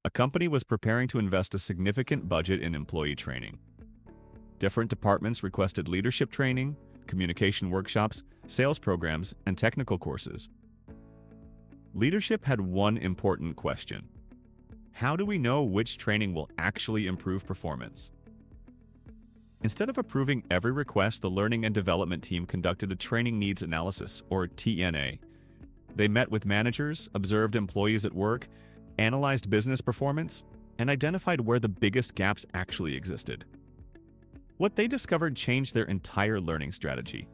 A company was preparing to invest a significant budget in employee training. Different departments requested leadership training, communication workshops, sales programs, and technical courses. Leadership had one important question: how do we know which training will actually improve performance? Instead of approving every request, the Learning and Development team conducted a training needs analysis, or TNA. They met with managers, observed employees at work, analyzed business performance, and identified where the biggest gaps actually existed. What they discovered changed their entire learning strategy.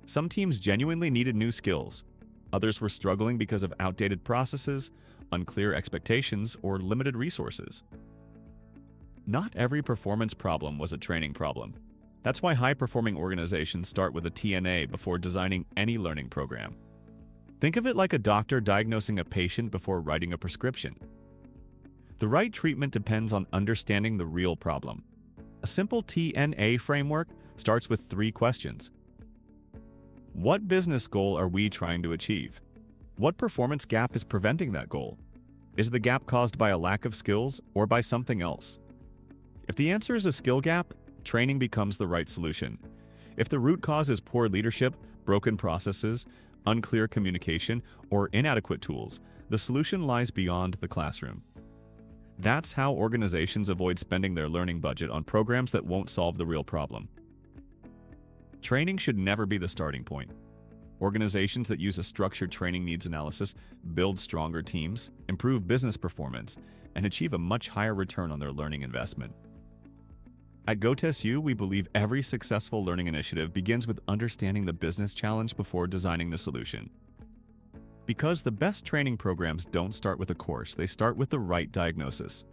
Some teams genuinely needed new skills. Others were struggling because of outdated processes, unclear expectations, or limited resources. Not every performance problem was a training problem. That's why high-performing organizations start with a TNA before designing any learning program. Think of it like a doctor diagnosing a patient before writing a prescription. The right treatment depends on understanding the real problem. A simple TNA framework starts with 3 questions. What business goal are we trying to achieve? What performance gap is preventing that goal? Is the gap caused by a lack of skills or by something else? If the answer is a skill gap, training becomes the right solution. If the root cause is poor leadership, broken processes, unclear communication, or inadequate tools, the solution lies beyond the classroom. That's how organizations avoid spending their learning budget on programs that won't solve the real problem. Training should never be the starting point. Organizations that use a structured training needs analysis build stronger teams, improve business performance, and achieve a much higher return on their learning investment. At GoTezu, we believe every successful learning initiative begins with understanding the business challenge before designing the solution. Because the best training programs don't start with a course, they start with the right diagnosis.